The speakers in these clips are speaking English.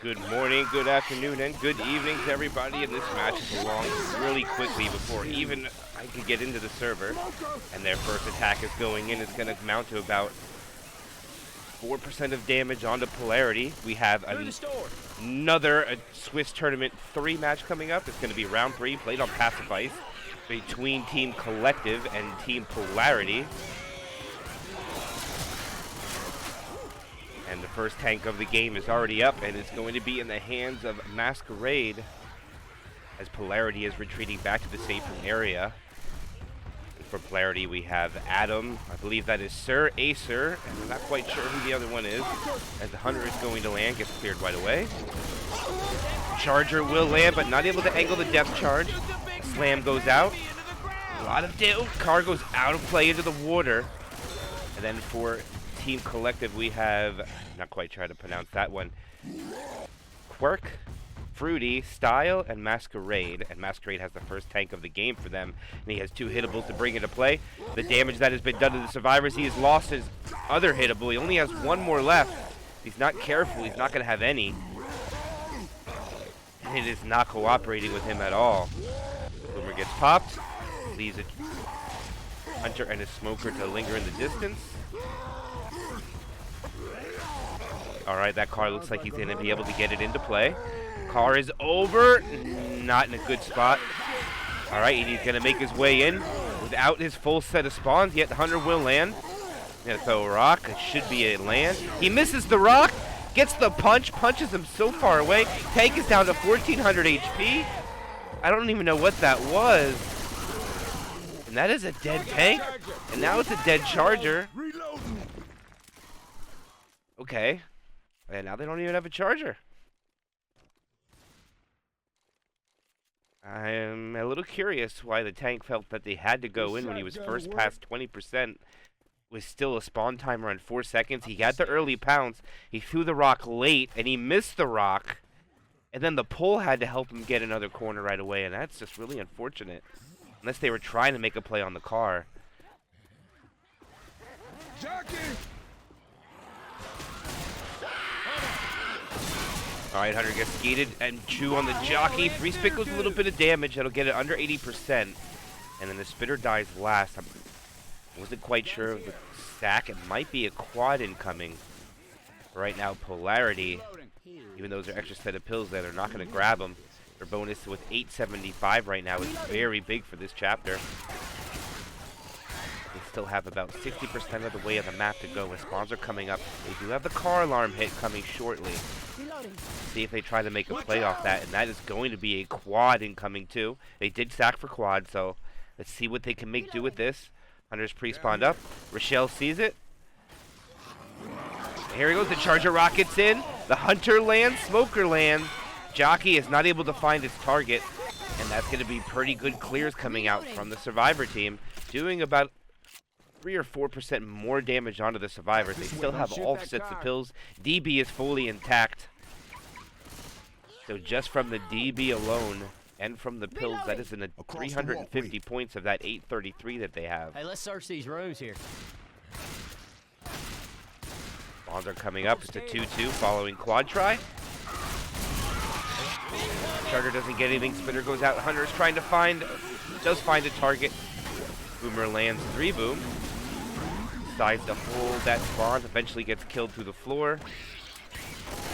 Good morning, good afternoon, and good evening to everybody. And this match is along really quickly before even I could get into the server. And their first attack is going in. It's going to amount to about 4% of damage onto Polarity. We have another Swiss Tournament 3 match coming up. It's going to be round 3, played on Passifice, between Team Collective and Team Polarity. And the first tank of the game is already up, and it's going to be in the hands of Masquerade as Polarity is retreating back to the safe area. And for Polarity, we have Adam, I believe that is Sir Acer, and I'm not quite sure who the other one is, as the Hunter is going to land, gets cleared right away. Charger will land, but not able to angle the depth charge. Slam goes out. A lot of car goes out of play into the water. And then for Team Collective, we have, not quite sure how to pronounce that one, Quirk, Fruity, Style, and Masquerade. And Masquerade has the first tank of the game for them, and he has 2 hittables to bring into play. The damage that has been done to the survivors, he has lost his other hittable. He only has 1 more left. If he's not careful, he's not going to have any. And it is not cooperating with him at all. Boomer gets popped, leaves a Hunter and a Smoker to linger in the distance. Alright, that car looks like he's going to be able to get it into play. Car is over. Not in a good spot. Alright, he's going to make his way in without his full set of spawns. Yet the Hunter will land. Going to throw a rock. It should be a land. He misses the rock. Gets the punch. Punches him so far away. Tank is down to 1400 HP. I don't even know what that was. And that is a dead tank. And now it's a dead charger. Okay. And now they don't even have a charger. I'm a little curious why the tank felt that they had to go in when he was first past 20%. Was still a spawn timer on 4 seconds. He got the early pounce. He threw the rock late, and he missed the rock. And then the pull had to help him get another corner right away, and that's just really unfortunate. Unless they were trying to make a play on the car. Alright, Hunter gets skated and chew on the jockey. Free spit goes a little bit of damage. That'll get it under 80%. And then the spitter dies last. I wasn't quite sure of the stack. It might be a quad incoming. Right now, Polarity, even though there's an extra set of pills there, they're not going to grab them. Their bonus with 875 right now is very big for this chapter. They still have about 60% of the way of the map to go. As spawns are coming up, they do have the car alarm hit coming shortly. See if they try to make a play off that, and that is going to be a quad incoming too. They did stack for quad, so let's see what they can make do with this. Hunter's pre-spawned up. Rochelle sees it. And here he goes. The charger rockets in. The Hunter lands. Smoker lands. Jockey is not able to find his target, and that's going to be pretty good clears coming out from the Survivor team, doing about 3 or 4% more damage onto the survivors. They still have all sets of pills. DB is fully intact. So just from the DB alone and from the pills, that is in the 350 points of that 833 that they have. Hey, let's search these rooms here. Spawns are coming up. It's a 2-2 following quad try. Charger doesn't get anything. Spitter goes out. Hunter is trying to does find a target. Boomer lands 3 boom. Decides to hold that spawn. Eventually gets killed through the floor.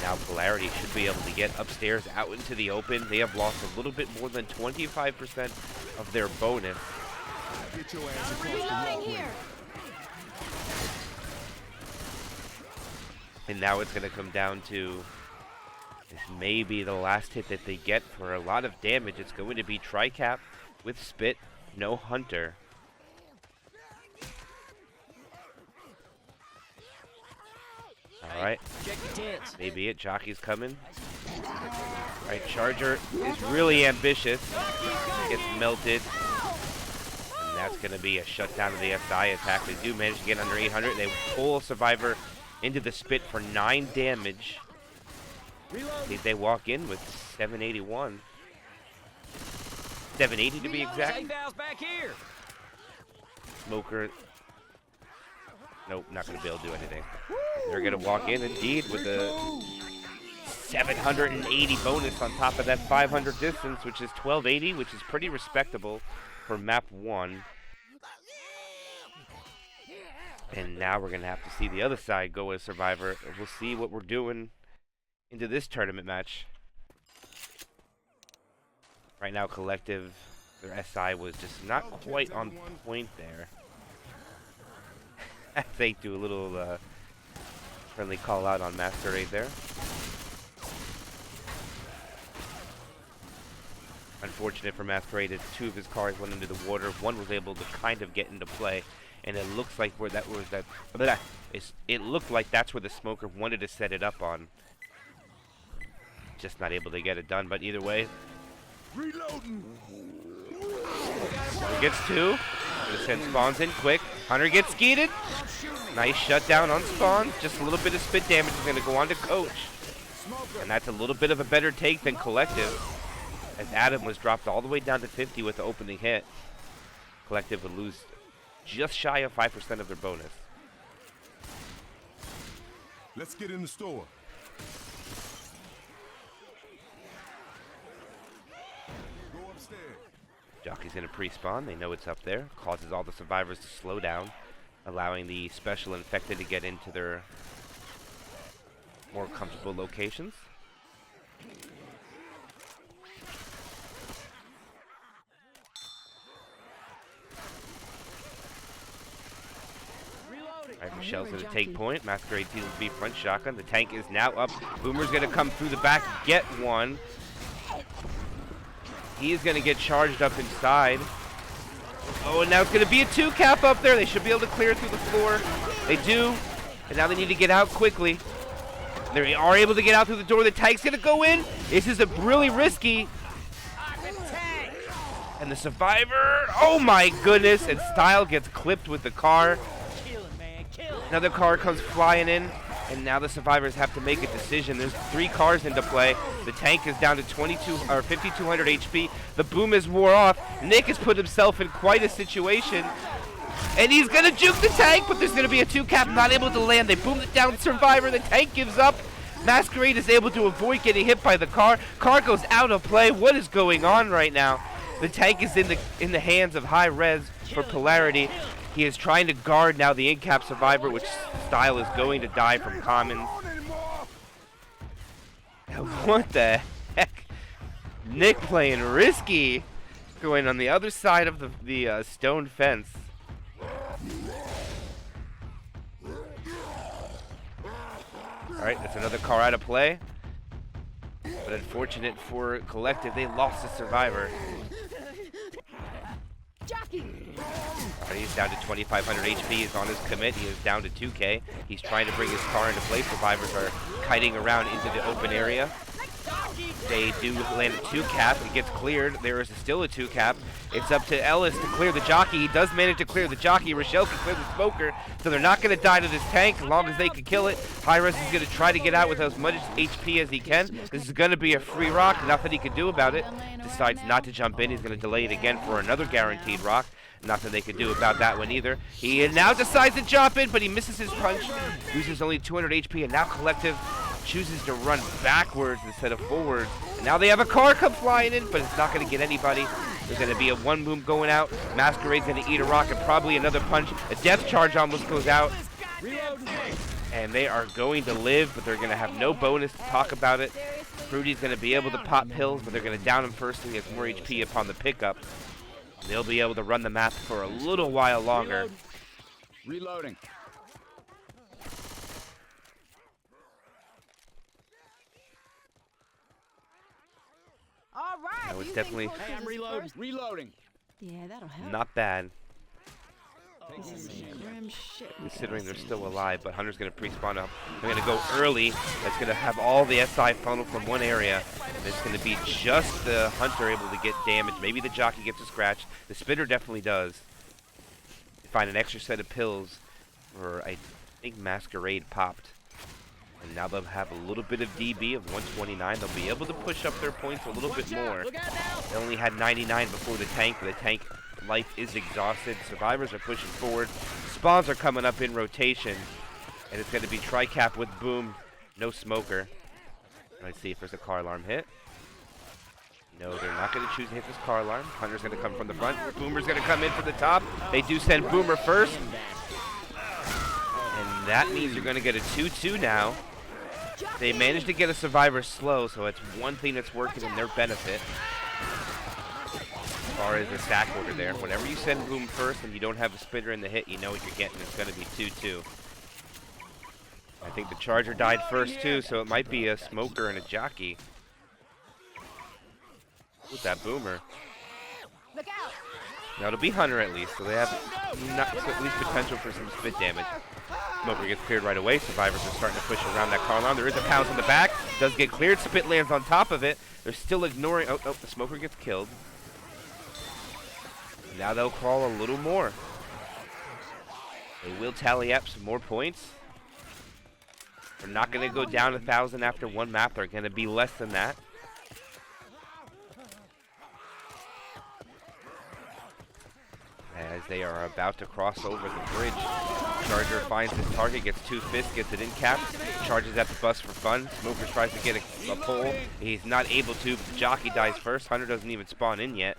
Now Polarity should be able to get upstairs out into the open. They have lost a little bit more than 25% of their bonus. Get your ass across the walkway. And now it's going to come down to this may be the last hit that they get for a lot of damage. It's going to be Tricap with Spit, no Hunter. Alright, maybe it. Jockey's coming. Alright, Charger is really ambitious. Gets melted. And that's going to be a shutdown of the SI attack. They do manage to get under 800. They pull Survivor into the Spit for 9 damage. They walk in with 781. 780 to be exact. Smoker. Nope, not going to be able to do anything. They're going to walk in, indeed, with a 780 bonus on top of that 500 distance, which is 1280, which is pretty respectable for map 1. And now we're going to have to see the other side go as Survivor. We'll see what we're doing into this tournament match. Right now, Collective, their SI was just not quite on point there. They do a little friendly call out on Masquerade there. Unfortunate for Masquerade that 2 of his cars went into the water. 1 was able to kind of get into play, and it looks like where that was it looked like that's where the smoker wanted to set it up on. Just not able to get it done, but either way. Reloading. He gets 2. Gonna send spawns in quick. Hunter gets skeeted. Nice shutdown on spawn. Just a little bit of spit damage is gonna go on to Coach. And that's a little bit of a better take than Collective, as Adam was dropped all the way down to 50 with the opening hit. Collective would lose just shy of 5% of their bonus. Let's get in the store. Go upstairs. Jockey's gonna pre-spawn. They know it's up there. Causes all the survivors to slow down, allowing the special infected to get into their more comfortable locations. Alright, Michelle's going to take point. Masquerade seems to be front shotgun. The tank is now up. Boomer's going to come through the back, get one. He's going to get charged up inside. Oh, and now it's going to be a 2 cap up there. They should be able to clear through the floor. They do. And now they need to get out quickly. They are able to get out through the door. The tank's going to go in. This is a really risky. And the survivor, oh my goodness. And Style gets clipped with the car. Another car comes flying in, and now the survivors have to make a decision. There's 3 cars into play. The tank is down to 5,200 HP. The boom is wore off. Nick has put himself in quite a situation, and he's gonna juke the tank, but there's gonna be a 2 cap, not able to land. They boom it down, survivor. The tank gives up. Masquerade is able to avoid getting hit by the car. Car goes out of play. What is going on right now? The tank is in the hands of High Res for Polarity. He is trying to guard now the in-cap survivor, which Style is going to die from commons. What the heck? Nick playing risky, going on the other side of the stone fence. Alright, that's another car out of play. But unfortunate for Collective, they lost a survivor. Jockey! Alright, he's down to 2,500 HP. He's on his commit. He is down to 2K. He's trying to bring his car into play. Survivors are kiting around into the open area. They do land a 2 cap. It gets cleared. There is still a 2 cap. It's up to Ellis to clear the jockey. He does manage to clear the jockey. Rochelle can clear the smoker. So they're not going to die to this tank as long as they can kill it. Hi-Res is going to try to get out with as much HP as he can. This is going to be a free rock. Nothing he can do about it. Decides not to jump in. He's going to delay it again for another guaranteed rock. Nothing they can do about that one either. He now decides to jump in, but he misses his punch. Loses only 200 HP, and now Collective chooses to run backwards instead of forwards. And now they have a car come flying in, but it's not going to get anybody. There's going to be a 1 boom going out. Masquerade's going to eat a rock and probably another punch. A death charge almost goes out. And they are going to live, but they're going to have no bonus to talk about it. Fruity's going to be able to pop pills, but they're going to down him first, and he has more HP upon the pickup. They'll be able to run the map for a little while longer. Reloading. All right. That was definitely Hey, I'm reloading. Reloading. Yeah, that'll help. not bad, Grim shit. considering they're still alive, but Hunter's going to pre-spawn up. They're going to go early. That's going to have all the SI funnel from one area. And it's going to be just the Hunter able to get damage. Maybe the jockey gets a scratch. The spitter definitely does. They find an extra set of pills for, I think, Masquerade popped. And now they'll have a little bit of DB of 129. They'll be able to push up their points a little bit more. They only had 99 before the tank, but the tank life is exhausted. Survivors are pushing forward. Spawns are coming up in rotation. And it's going to be tri-cap with boom. No smoker. Let's see if there's a car alarm hit. No, they're not going to choose to hit this car alarm. Hunter's going to come from the front. Boomer's going to come in from the top. They do send Boomer first. And that means you're going to get a 2-2 now. They managed to get a survivor slow, so it's one thing that's working in their benefit. As far as the stack order there. Whenever you send Boom first and you don't have a spitter in the hit, you know what you're getting. It's going to be 2-2. I think the Charger died first too, so it might be a Smoker and a Jockey. With that Boomer. Look out! Now it'll be Hunter at least, so they have at least potential for some spit damage. Smoker gets cleared right away. Survivors are starting to push around that car alarm. There is a pounce on the back. Does get cleared. Spit lands on top of it. They're still ignoring. Oh, the Smoker gets killed. Now they'll crawl a little more. They will tally up some more points. They're not going to go down 1,000 after one map. They're going to be less than that. As they are about to cross over the bridge, Charger finds his target, gets 2 fists, gets it in cap, charges at the bus for fun. Smoker tries to get a pull. He's not able to, but the Jockey dies first. Hunter doesn't even spawn in yet.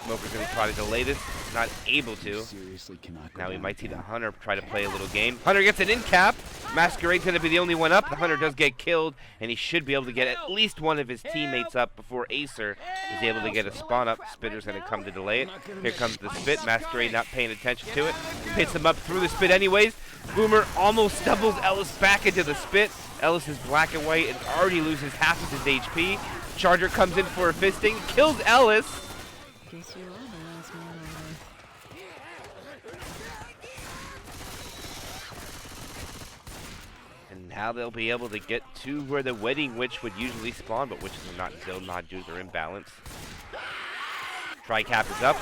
Smoker's going to try to delay this. Not able to. Seriously cannot go Now we down might see the again. Hunter try to play a little game. Hunter gets an in cap. Masquerade's going to be the only one up. The Hunter does get killed, and he should be able to get at least one of his teammates up before Acer is able to get a spawn up. Spitter's going to come to delay it. Here comes the spit. Masquerade not paying attention to it. Hits him up through the spit anyways. Boomer almost stumbles Ellis back into the spit. Ellis is black and white and already loses half of his HP. Charger comes in for a fisting. Kills Ellis. Guess you are the last man alive. And now they'll be able to get to where the Wedding Witch would usually spawn, but witches are not zone modules are imbalanced. Tri-cap is up.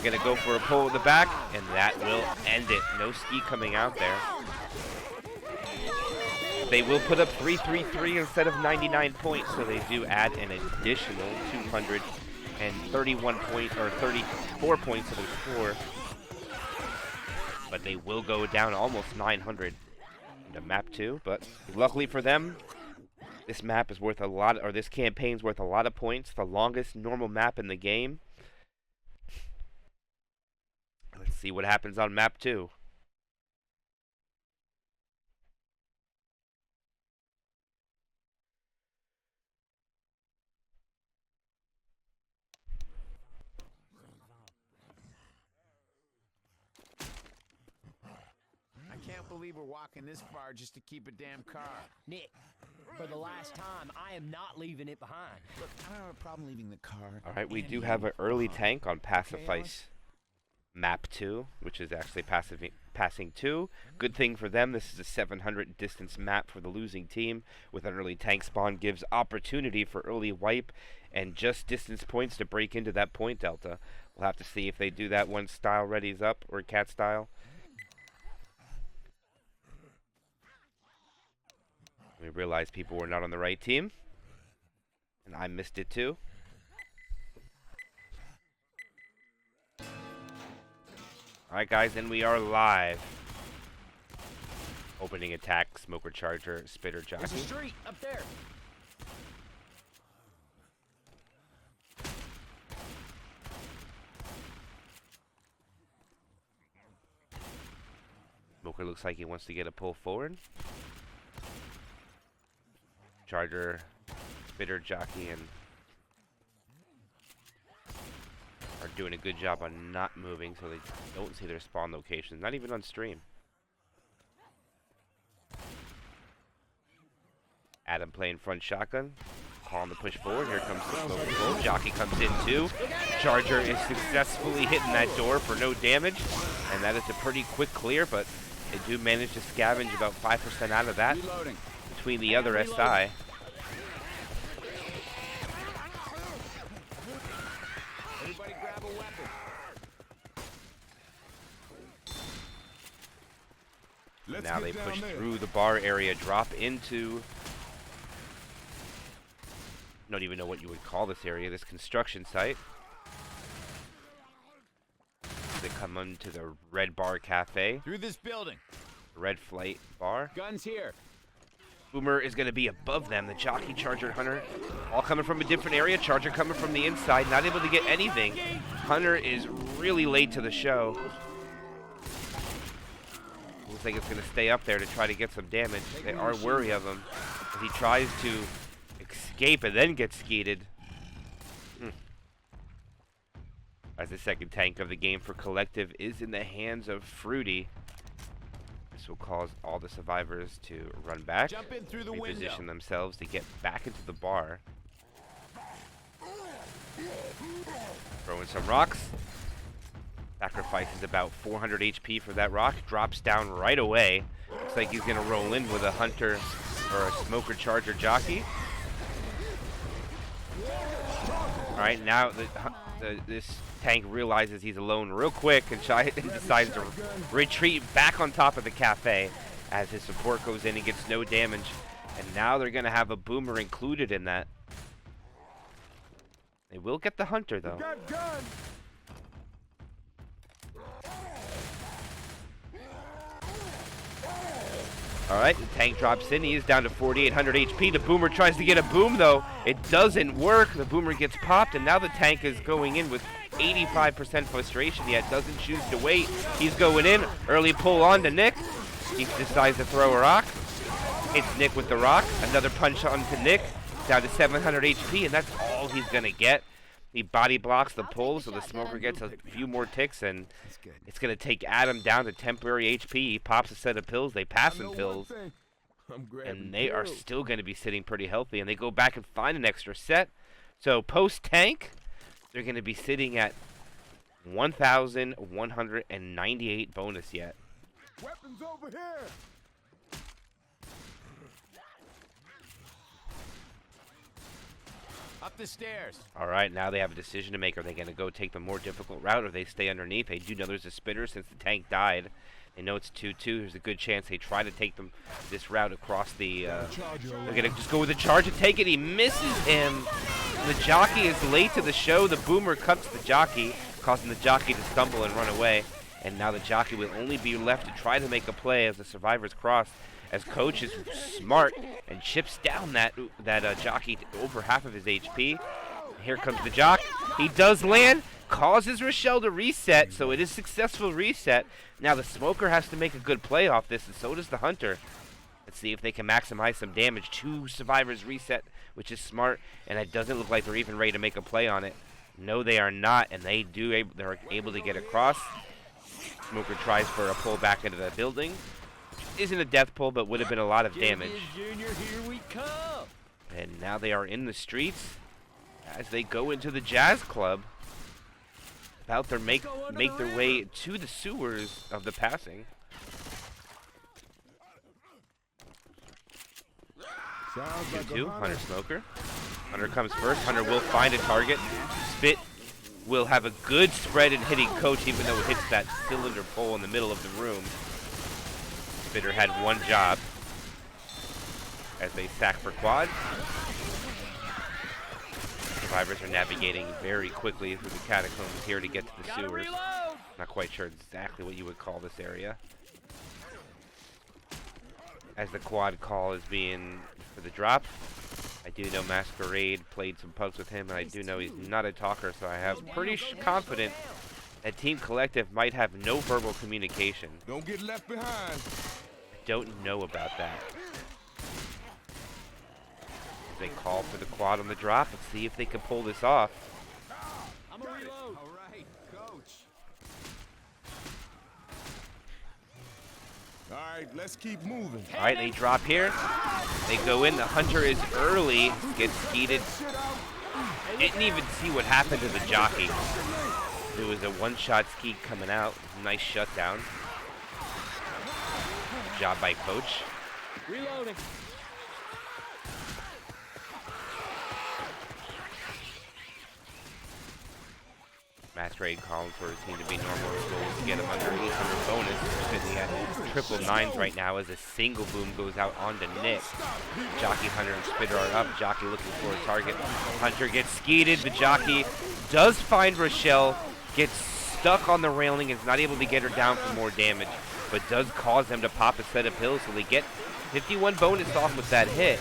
Gonna go for a pull at the back, and that will end it. No ski coming out there. They will put up 333 instead of 99 points, so they do add an additional 231 points, or 34 points to the score. But they will go down almost 900 into map 2. But luckily for them, this map is worth a lot, or this campaign's worth a lot of points. The longest normal map in the game. Let's see what happens on map 2. I can't believe we're walking this far just to keep a damn car. Nick, for the last time, I am not leaving it behind. Look, I don't have a problem leaving the car. All right, we and do you have an early behind. tank on Alice? Passifice map 2, which is actually passing 2. Good thing for them, this is a 700 distance map for the losing team. With an early tank spawn gives opportunity for early wipe and just distance points to break into that point delta. We'll have to see if they do that once Style readies up, or Cat Style. We realized people were not on the right team, and I missed it too. Alright guys, and we are live. Opening attack, Smoker Charger, Spitter There's a Jockey. street up there. Smoker looks like he wants to get a pull forward. Charger, Spitter Jockey, and are doing a good job on not moving so they don't see their spawn locations, not even on stream. Adam playing front shotgun, calling the push forward. Here comes the smoke pull. Jockey comes in too. Charger is successfully hitting that door for no damage, and that is a pretty quick clear, but they do manage to scavenge about 5% out of that Reloading. between the other SI. Everybody grab a weapon. Let's Now get they down push there. through the bar area, drop into, don't even know what you would call this area, this construction site. They come into the Red Bar Cafe, Through this building. Red Flight Bar. Guns here. Boomer is going to be above them. The Jockey, Charger, Hunter, all coming from a different area. Charger coming from the inside, not able to get anything. Hunter is really late to the show. Looks like it's going to stay up there to try to get some damage. They are wary of him as he tries to escape and then get skeeted. As the second tank of the game for Collective is in the hands of Fruity. This will cause all the survivors to run back, Jump in through the reposition window. themselves to get back into the bar. Throw in some rocks. Sacrifices about 400 HP for that rock. Drops down right away. Looks like he's going to roll in with a Hunter or a Smoker, Charger, Jockey. Alright, now this tank realizes he's alone real quick and decides to retreat back on top of the cafe as his support goes in and gets no damage. And now they're going to have a Boomer included in that. They will get the Hunter, though. Got gun. Alright, the tank drops in. He is down to 4,800 HP. The Boomer tries to get a boom, though. It doesn't work. The Boomer gets popped, and now the tank is going in with 85% frustration, yet doesn't choose to wait. He's going in. Early pull on to Nick. He decides to throw a rock. Hits Nick with the rock. Another punch on to Nick. Down to 700 HP, and that's all he's going to get. He body blocks the pull, so the Smoker gets a few more ticks, and it's going to take Adam down to temporary HP. He pops a set of pills. They pass him pills, and they are still going to be sitting pretty healthy, and they go back and find an extra set. So post-tank, they're going to be sitting at 1,198 bonus yet. Weapons over here. Up the stairs. All right, now they have a decision to make. Are they going to go take the more difficult route, or they stay underneath? They do know there's a spitter since the tank died. They know it's 2-2. There's a good chance they try to take them this route across the... they're going to just go with the charge and take it. He misses him. The Jockey is late to the show. The Boomer cuts the Jockey, causing the Jockey to stumble and run away. And now the Jockey will only be left to try to make a play as the survivors cross. As Coach is smart and chips down that Jockey to over half of his HP. Here comes the Jock. He does land, causes Rochelle to reset, so it is successful reset. Now the Smoker has to make a good play off this, and so does the Hunter. Let's see if they can maximize some damage. 2 survivors reset, which is smart, and it doesn't look like they're even ready to make a play on it. No, they are not, and they're able to get across. Smoker tries for a pull back into the building. Isn't a death pull, but would have been a lot of damage. Junior, here we come. And now they are in the streets as they go into the Jazz Club. About to make their way to the sewers of the passing. Sounds like 2-2, Hunter Smoker. Hunter comes first. Hunter will find a target. Spit will have a good spread in hitting Coach, even though it hits that cylinder pole in the middle of the room. Spitter had one job as they sack for quad. Survivors are navigating very quickly through the catacombs here to get to the sewers. Not quite sure exactly what you would call this area. As the quad call is being for the drop. I do know Masquerade played some pugs with him, and I do know he's not a talker, so I have pretty confident that Team Collective might have no verbal communication. Don't get left behind. Don't know about that. They call for the quad on the drop. Let's see if they can pull this off. I'm gonna reload. All right, Coach. All right, let's keep moving. All right, they drop here. They go in. The Hunter is early. Gets skeeted. Didn't even see what happened to the Jockey. There was a one-shot ski coming out. Nice shutdown. Job by Coach. Reloading. Masquerade calling for his team to be normal goals to get him under 800 bonus. Because he had triple nines right now as a single boom goes out onto Nick. Jockey, Hunter, and Spitter are up. Jockey looking for a target. Hunter gets skeeted. The Jockey does find Rochelle. Gets stuck on the railing and is not able to get her down for more damage. But does cause them to pop a set of pills, so they get 51 bonus off with that hit.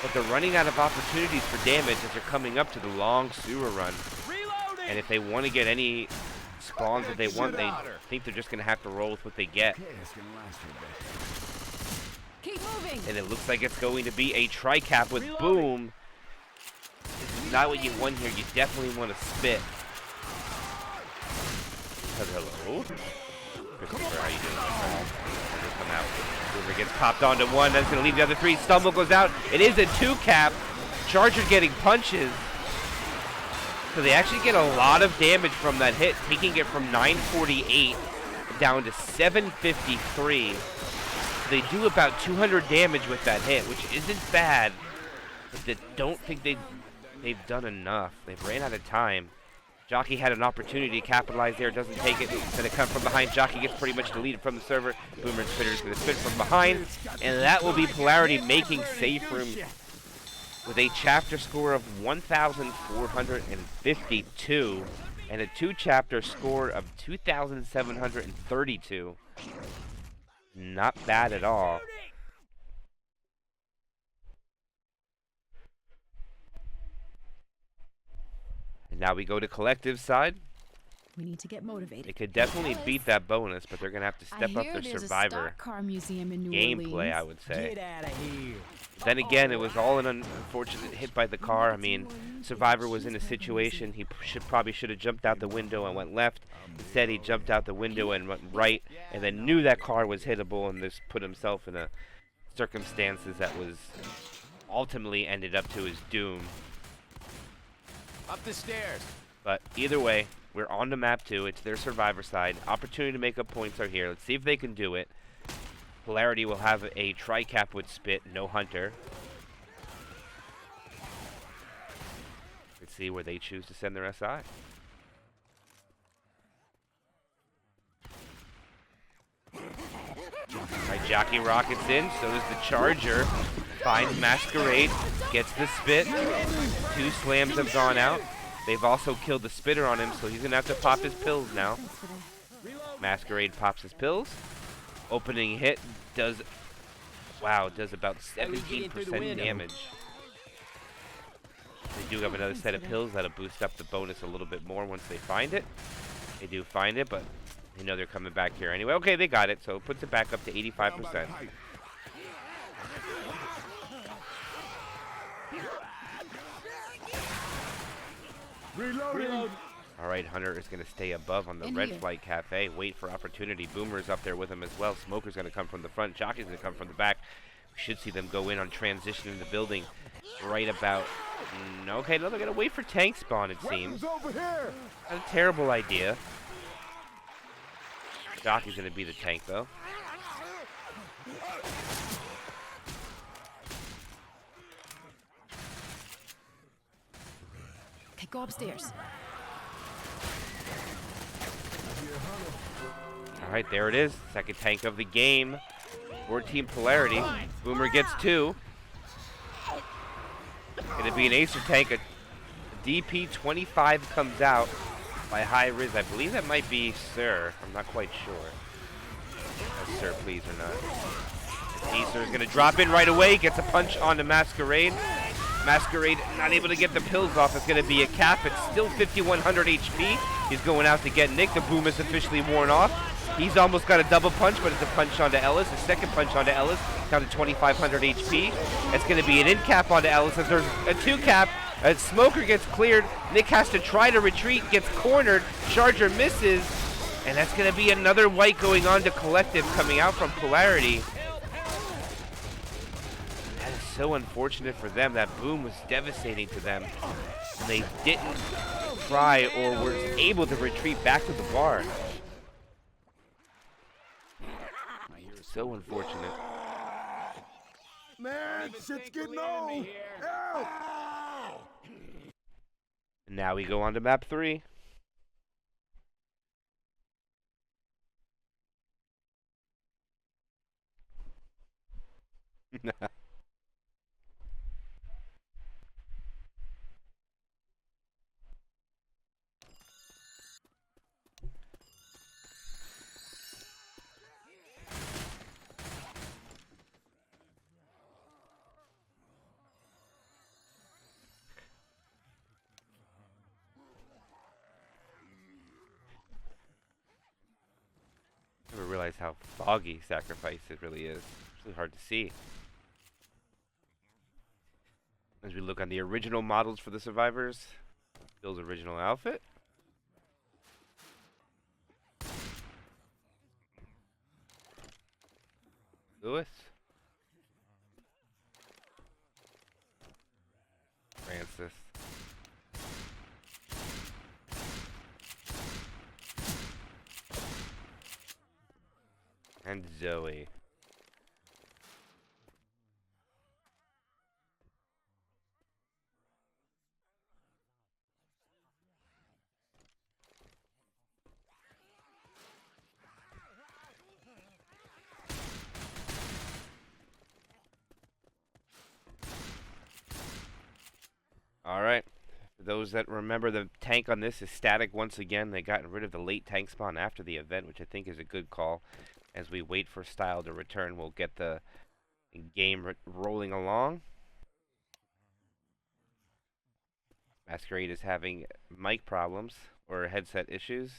But they're running out of opportunities for damage as they're coming up to the long sewer run. And if they want to get any spawns that they want, they think they're just going to have to roll with what they get. Keep moving. And it looks like it's going to be a tri-cap with Boom. This is not what you want here. You definitely want to spit. Hello? Christopher, how you doing? Come out. Boomer gets popped onto one. That's going to leave the other three. Stumble goes out. It is a 2-cap. Charger getting punches. So they actually get a lot of damage from that hit, taking it from 948 down to 753. So they do about 200 damage with that hit, which isn't bad. But they don't think they've done enough. They've ran out of time. Jockey had an opportunity to capitalize there, doesn't take it. It's going to come from behind. Jockey gets pretty much deleted from the server. Boomer and Spitter is going to spit from behind. And that will be Polarity making safe room with a chapter score of 1,452 and a 2-chapter score of 2,732. Not bad at all. And now we go to collective side. We need to get motivated. They could definitely beat that bonus, but they're going to have to step up their there's survivor a stock car museum in New gameplay, Orleans. I would say. Get out of here. Then again, it was all an unfortunate hit by the car. I mean, Survivor was in a situation he probably should have jumped out the window and went left. Instead, he jumped out the window and went right, and then knew that car was hittable and just put himself in a circumstances that was ultimately ended up to his doom. Up the stairs. But either way, we're on to map 2. It's their Survivor side. Opportunity to make up points are here. Let's see if they can do it. Polarity will have a tri-cap with spit, no hunter. Let's see where they choose to send their SI. Alright, Jockey rockets in, so does the Charger. Finds Masquerade, gets the spit. 2 slams have gone out. They've also killed the spitter on him, so he's going to have to pop his pills now. Masquerade pops his pills. Opening hit does, wow, does about 17% damage. They do have another set of pills that'll boost up the bonus a little bit more once they find it. They do find it, but they know they're coming back here anyway. Okay, they got it, so it puts it back up to 85%. Reloading. All right, Hunter is going to stay above on the Red Flight Cafe. Wait for opportunity. Boomer's up there with him as well. Smoker's going to come from the front. Jockey's going to come from the back. We should see them go in on transition in the building right about... okay, no, they're going to wait for tank spawn, it seems. Over here. Not a terrible idea. Jockey's going to be the tank, though. Okay, go upstairs. All right, there it is. Second tank of the game for Team Polarity. Boomer gets 2. Going to be an Acer tank. A DP 25 comes out by High Riz. I believe that might be Sir. I'm not quite sure. Sir, please or not. Acer is going to drop in right away. Gets a punch onto Masquerade. Masquerade not able to get the pills off. It's going to be a cap. It's still 5,100 HP. He's going out to get Nick. The boom is officially worn off. He's almost got a double punch, but it's a punch onto Ellis. A second punch onto Ellis, down to 2,500 HP. It's going to be an in cap onto Ellis as there's a 2 cap. Smoker gets cleared. Nick has to try to retreat, gets cornered. Charger misses. And that's going to be another white going on to Collective coming out from Polarity. That is so unfortunate for them. That boom was devastating to them. And they didn't try or were able to retreat back to the bar. So unfortunate. Man, shit's getting old. Help! And now we go on to map 3. never realized how foggy Sacrifice it really is. It's really hard to see. As we look on the original models for the survivors, Bill's original outfit. Lewis. Francis. And Zoe. All right. For those that remember, the tank on this is static once again. They got rid of the late tank spawn after the event, which I think is a good call. As we wait for Style to return, we'll get the game rolling along. Masquerade is having mic problems or headset issues.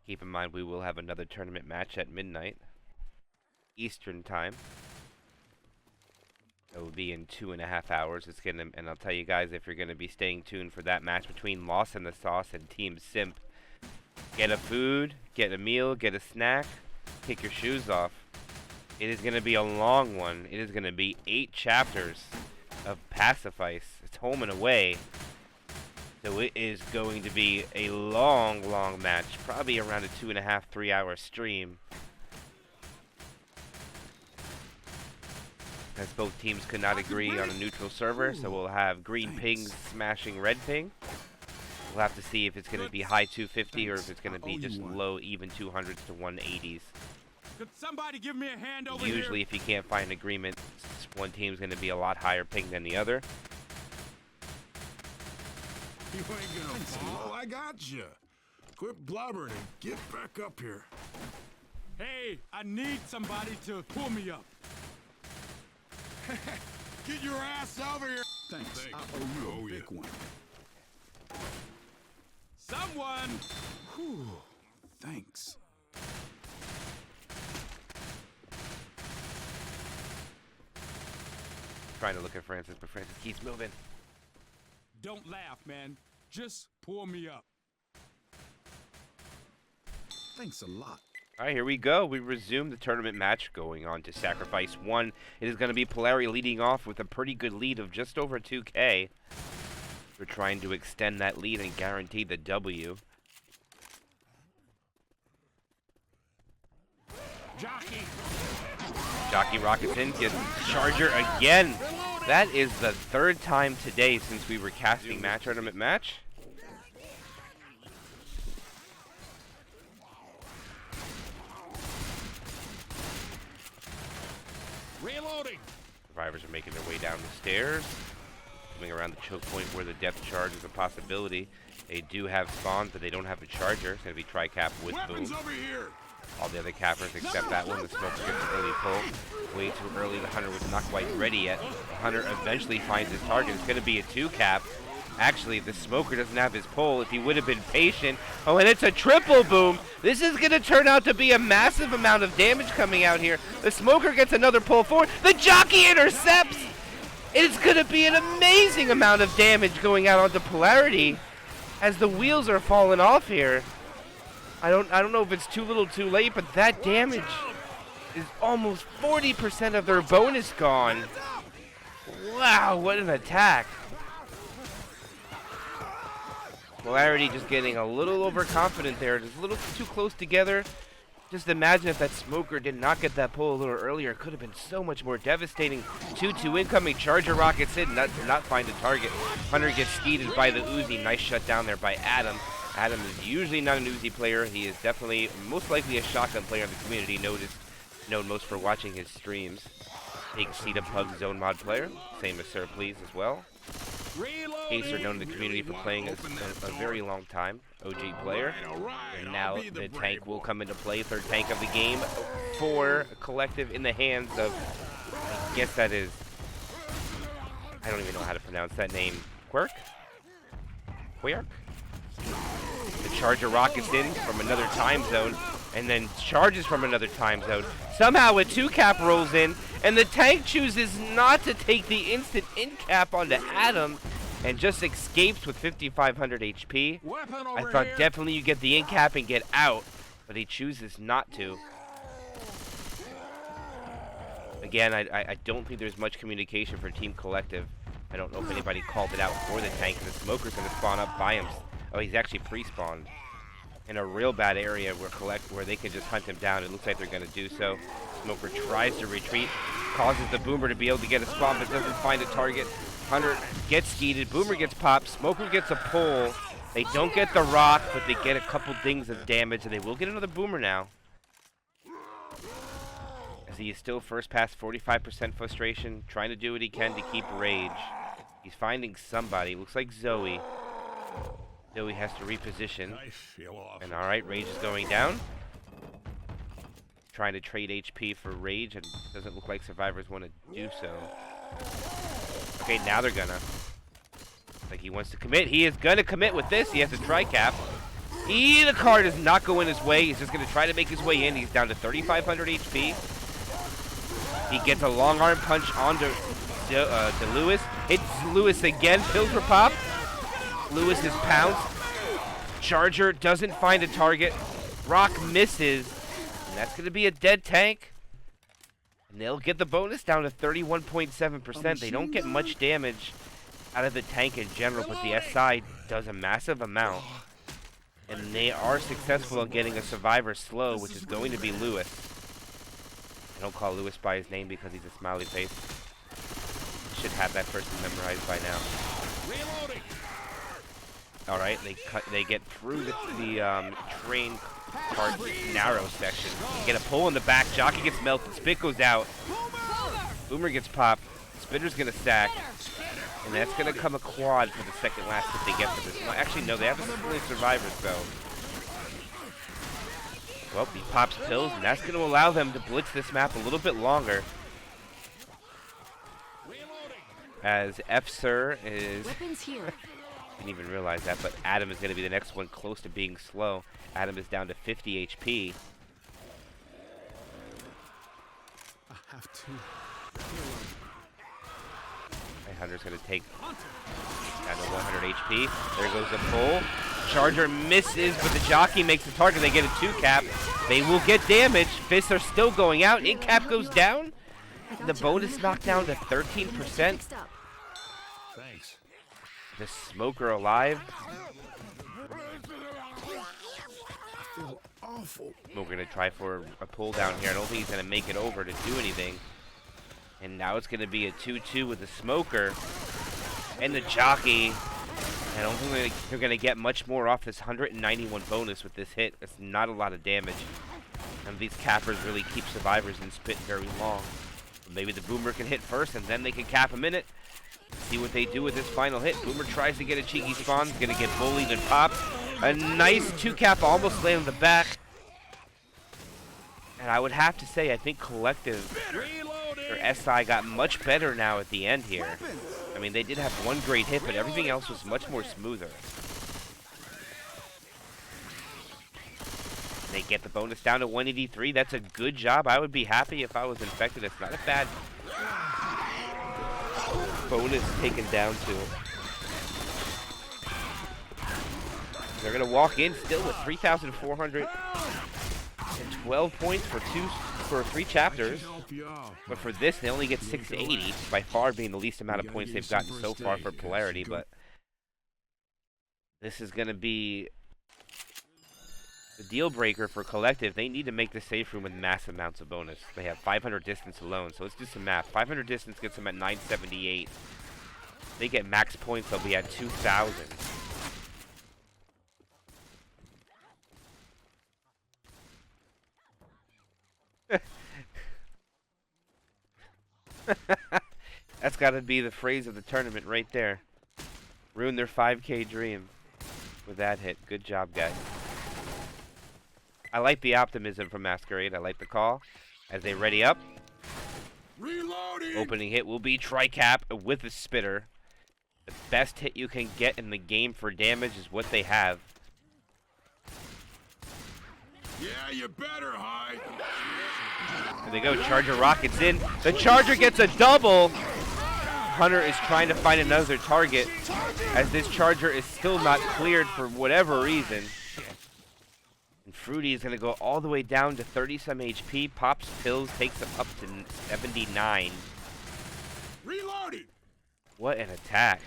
Keep in mind, we will have another tournament match at midnight Eastern time. It will be in 2.5 hours. It's gonna, and I'll tell you guys, if you're gonna be staying tuned for that match between Lost in the Sauce and Team Simp, get a food, get a meal, get a snack, kick your shoes off. It is gonna be a long one. It is gonna be 8 chapters of Passifice. It's home and away. So it is going to be a long, long match, probably around a 2.5, 3 hour stream. As both teams could not agree on a neutral server, so we'll have green pings smashing red ping. We'll have to see if it's going to be high 250 or if it's going to be just low, even 200s to 180s. Could somebody give me a hand over here? Usually, if you can't find an agreement, one team's going to be a lot higher ping than the other. You ain't gonna fall. I got you. Quit blubbering and get back up here. Hey, I need somebody to pull me up. Get your ass over here. Thanks. I owe you a big one. Someone. Whew. Thanks. Trying to look at Francis, but Francis keeps moving. Don't laugh, man. Just pull me up. Thanks a lot. All right, here we go. We resume the tournament match going on to Sacrifice 1. It is going to be Polarity leading off with a pretty good lead of just over 2K. We're trying to extend that lead and guarantee the W. Jockey rockets in, gets Charger again. That is the 3rd time today since we were casting match tournament match. Reloading. Survivors are making their way down the stairs, coming around the choke point where the depth charge is a possibility. They do have spawns, but they don't have a charger. It's going to be tri-cap with Weapons boom. over here. All the other cappers except that one. The smoker gets an early pull. Way too early. The hunter was not quite ready yet. The hunter eventually finds his target. It's going to be a 2-cap. Actually, the smoker doesn't have his pull. If he would have been patient. Oh, and it's a triple boom. This is going to turn out to be a massive amount of damage coming out here. The smoker gets another pull forward. The jockey intercepts. It's going to be an amazing amount of damage going out onto Polarity as the wheels are falling off here. I don't know if it's too little too late, but that damage is almost 40% of their bonus gone. Wow, what an attack. Polarity just getting a little overconfident there, just a little too close together. Just imagine if that smoker did not get that pull a little earlier. It could have been so much more devastating. 2-2 incoming. Charger rockets in, not find a target. Hunter gets skeeted by the Uzi. Nice shut down there by Adam. Adam is usually not an Uzi player. He is definitely, most likely a shotgun player in the community, known most for watching his streams. Big Cedar Pug Zone mod player. Same as Sir Please as well. Reload. Acer, known in the community for playing a very long time, OG player. And now the tank will come into play, third tank of the game for Collective in the hands of, I guess that is, I don't even know how to pronounce that name, Quirk? The Charger rockets in from another time zone, and then charges from another time zone. Somehow a 2-cap rolls in, and the tank chooses not to take the instant in-cap onto Adam, and just escapes with 5,500 HP. I thought definitely you get the in-cap and get out, but he chooses not to. Again, I don't think there's much communication for Team Collective. I don't know if anybody called it out for the tank. The Smoker's going to spawn up by him. Oh, he's actually pre-spawned in a real bad area where they can just hunt him down. It looks like they're going to do so. Smoker tries to retreat, causes the Boomer to be able to get a spawn, but doesn't find a target. Hunter gets skeeted. Boomer gets popped. Smoker gets a pull. They don't get the rock, but they get a couple dings of damage, and they will get another Boomer now. As he is still first past 45% frustration, trying to do what he can to keep Rage. He's finding somebody. Looks like Zoe. Zoe has to reposition. And alright, Rage is going down. Trying to trade HP for Rage, and doesn't look like survivors want to do so. Okay, now they're gonna. Like he wants to commit. He is gonna commit with this. He has a tri-cap. The card is not going his way. He's just gonna try to make his way in. He's down to 3,500 HP. He gets a long arm punch onto Lewis. Hits Lewis again. Pills for pop. Lewis is pounced. Charger doesn't find a target. Rock misses. And that's going to be a dead tank. And they'll get the bonus down to 31.7%. They don't get much damage out of the tank in general, but the SI does a massive amount. And they are successful in getting a survivor slow, which is going to be Lewis. I don't call Lewis by his name because he's a smiley face. Should have that person memorized by now. All right, they get through the train cart narrow section. Get a pull in the back. Jockey gets melted. Spit goes out. Boomer gets popped. Spitter's gonna stack, and that's gonna come a quad for the second last hit they get for this. Well, actually, no, they have a couple of survivors though. Well, he pops pills, and that's going to allow them to blitz this map a little bit longer. As F-Sir is... Weapons here. Didn't even realize that, but Adam is going to be the next one close to being slow. Adam is down to 50 HP. I have to. Hunter's going to take down to 100 HP. There goes the pull. Charger misses, but the jockey makes the target. They get a 2-cap. They will get damage. Fists are still going out. In-cap goes down. The bonus knocked down to 13%. Thanks. The Smoker alive. I feel awful. We're going to try for a pull down here. I don't think he's going to make it over to do anything. And now it's going to be a 2-2 with the Smoker and the jockey. I don't think they're going to get much more off this 191 bonus with this hit. It's not a lot of damage. And these cappers really keep survivors in spit very long. Maybe the Boomer can hit first, and then they can cap a minute. See what they do with this final hit. Boomer tries to get a cheeky spawn. He's going to get bullied and popped. A nice 2-cap almost landed on the back. And I would have to say, I think Collective, or SI, got much better now at the end here. I mean, they did have one great hit, but everything else was much more smoother. They get the bonus down to 183. That's a good job. I would be happy if I was infected. It's not a bad bonus taken down to him. They're going to walk in still with 3,412 points for 3 chapters. But for this, they only get 680, by far being the least amount of points they've gotten so far for Polarity. But this is going to be the deal breaker for Collective. They need to make the safe room with massive amounts of bonus. They have 500 distance alone, so let's do some math. 500 distance gets them at 978. They get max points, they'll be at 2,000. That's got to be the phrase of the tournament right there. Ruined their 5K dream with that hit. Good job, guys. I like the optimism from Masquerade. I like the call. As they ready up. Reloading. Opening hit will be Tricap with a spitter. The best hit you can get in the game for damage is what they have. Yeah, you better hide. There they go. Charger rockets in. The Charger gets a double. Hunter is trying to find another target as this Charger is still not cleared for whatever reason. And Fruity is going to go all the way down to 30-some HP. Pops pills, takes him up to 79. Reloading. What an attack.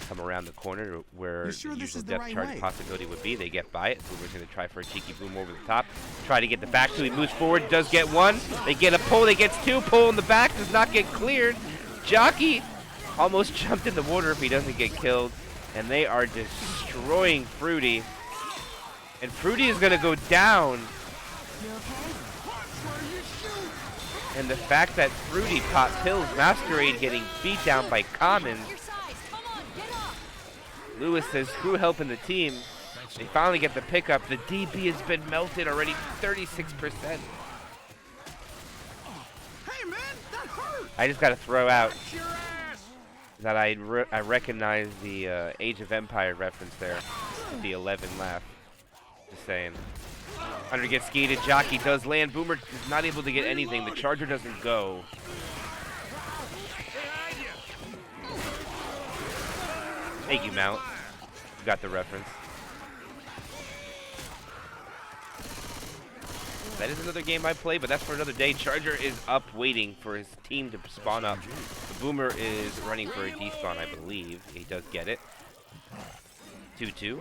Come around the corner where You sure the this usual is the depth right charge way? possibility would be. They get by it. Boomer's going to try for a cheeky boom over the top. Try to get the back two. He moves forward, does get one. They get a pull. They gets two. Pull in the back, does not get cleared. Jockey almost jumped in the water if he doesn't get killed. And they are destroying Fruity. And Fruity is going to go down. And the fact that Fruity popped pills, Masquerade getting beat down by Common. Your size. Come on, get up. Lewis says, screw helping the team. They finally get the pickup. The DB has been melted already, 36%. Hey man, that hurt. I just got to throw out Your ass. that I recognize the Age of Empire reference there. The 11 laugh. Just saying. Hunter gets skated. Jockey does land. Boomer is not able to get anything. The Charger doesn't go. Thank you, Mount. You got the reference. That is another game I play, but that's for another day. Charger is up waiting for his team to spawn up. The Boomer is running for a despawn, I believe. He does get it. 2-2.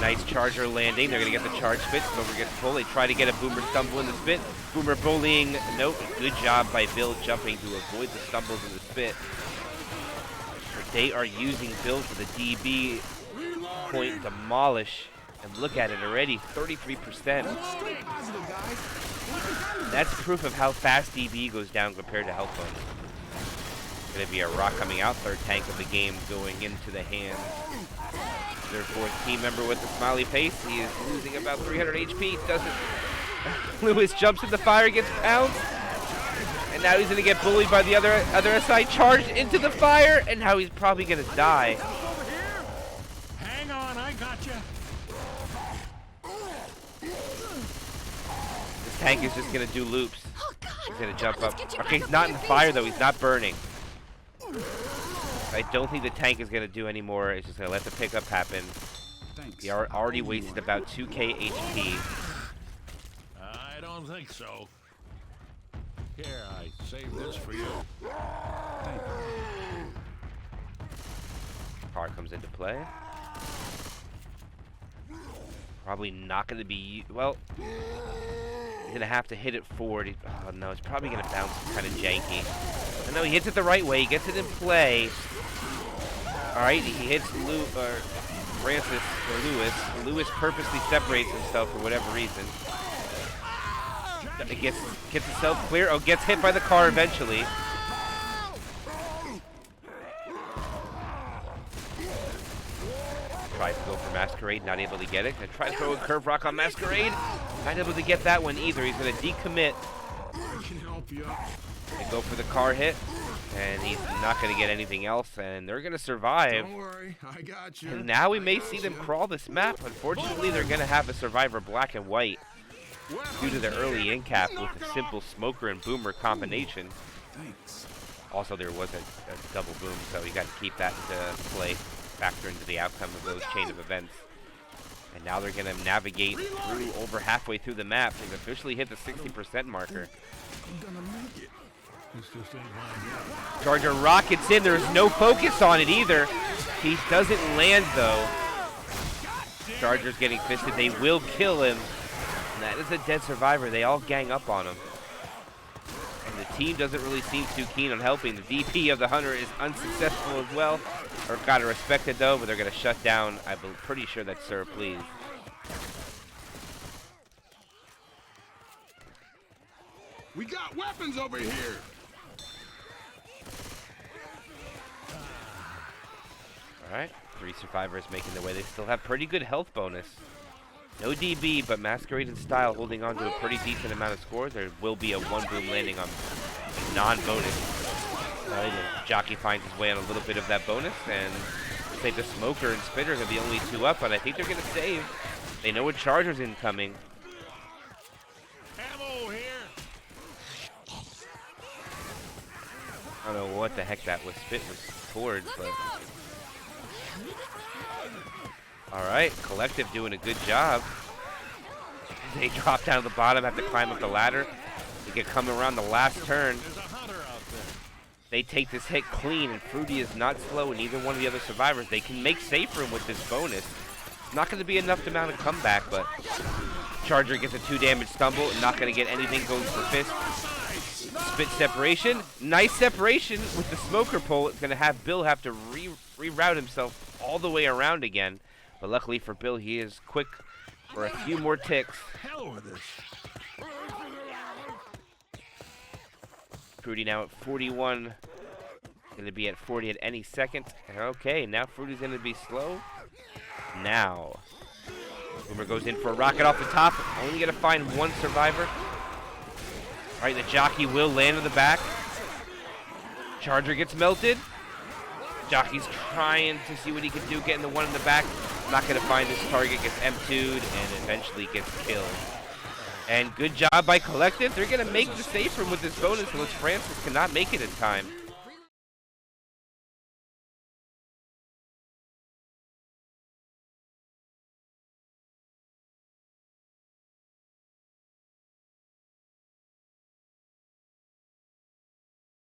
Nice Charger landing. They're going to get the charge spit. Boomer gets pulled. They try to get a Boomer stumble in the spit. Boomer bullying. Nope. Good job by Bill jumping to avoid the stumbles in the spit. But they are using Bill for the DB point demolish. And look at it already, 33%. That's proof of how fast DB goes down compared to health bonus. Going to be a rock coming out, third tank of the game going into the hands. Their fourth team member with the smiley face. He is losing about 300 HP. Doesn't. Lewis jumps in the fire, gets pounced. And now he's going to get bullied by the other SI. Charged into the fire, and now he's probably going to die. Hang on, I got you. This tank is just going to do loops. He's going to jump up. Okay, he's not in the fire, though. He's not burning. I don't think the tank is going to do any more. It's just going to let the pickup happen. Thanks. He already wasted about 2k HP. I don't think so. Here, I saved this for you. Thank you. Car comes into play. Probably not going to be... Well, he's going to have to hit it forward. Oh, no, it's probably going to bounce kind of janky. I know he hits it the right way. He gets it in play. All right, he hits Francis or Lewis. Lewis purposely separates himself for whatever reason. It gets himself clear. Oh, gets hit by the car eventually. Tries to go for Masquerade, not able to get it. And tries to throw a curve rock on Masquerade. Not able to get that one either. He's going to decommit. I can help you. And go for the car hit. And he's not going to get anything else. And they're going to survive. Don't worry, I got you. And now we may see them crawl this map. Unfortunately, they're going to have a survivor black and white due to the early in cap with a simple smoker and boomer combination. Thanks. Also, there was a double boom, so you got to keep that into play, factor into the outcome of those chain of events. And now they're going to navigate through over halfway through the map. They've officially hit the 60% marker. I'm gonna make it. This just ain't mine yet. Charger rockets in. There's no focus on it either. He doesn't land, though. Charger's getting fisted. They will kill him. And that is a dead survivor. They all gang up on him. And the team doesn't really seem too keen on helping. The DP of the Hunter is unsuccessful as well. Or gotta respect it, though, but they're going to shut down. I'm pretty sure that's Sir Please. We got weapons over here. Alright, 3 survivors making their way. They still have pretty good health bonus. No DB, but Masquerade and Style holding on to a pretty decent amount of scores. There will be a 1-boom landing on a non-bonus. Jockey finds his way on a little bit of that bonus, and looks like the Smoker and Spitters are the only 2 up, but I think they're going to save. They know a Charger's incoming. Ammo here. I don't know what the heck that was Spit was towards, but... Alright, Collective doing a good job. They drop down to the bottom, have to climb up the ladder. They get coming around the last turn. They take this hit clean, and Fruity is not slow, and either one of the other survivors. They can make safe room with this bonus. It's not going to be enough to mount a comeback, but Charger gets a 2 damage stumble, not going to get anything, goes for fist. Spit separation. Nice separation with the Smoker pull. It's going to have Bill have to reroute himself all the way around again. But luckily for Bill, he is quick for a few more ticks. Hell with this. Fruity now at 41. Going to be at 40 at any second. Okay, now Fruity's going to be slow. Now. Boomer goes in for a rocket off the top. Only going to find 1 survivor. All right, the Jockey will land in the back. Charger gets melted. Jockey's trying to see what he can do, getting the 1 in the back. Not going to find his target, gets M2'd, and eventually gets killed. And good job by Collective. They're going to make the safe room with this bonus, unless Francis cannot make it in time.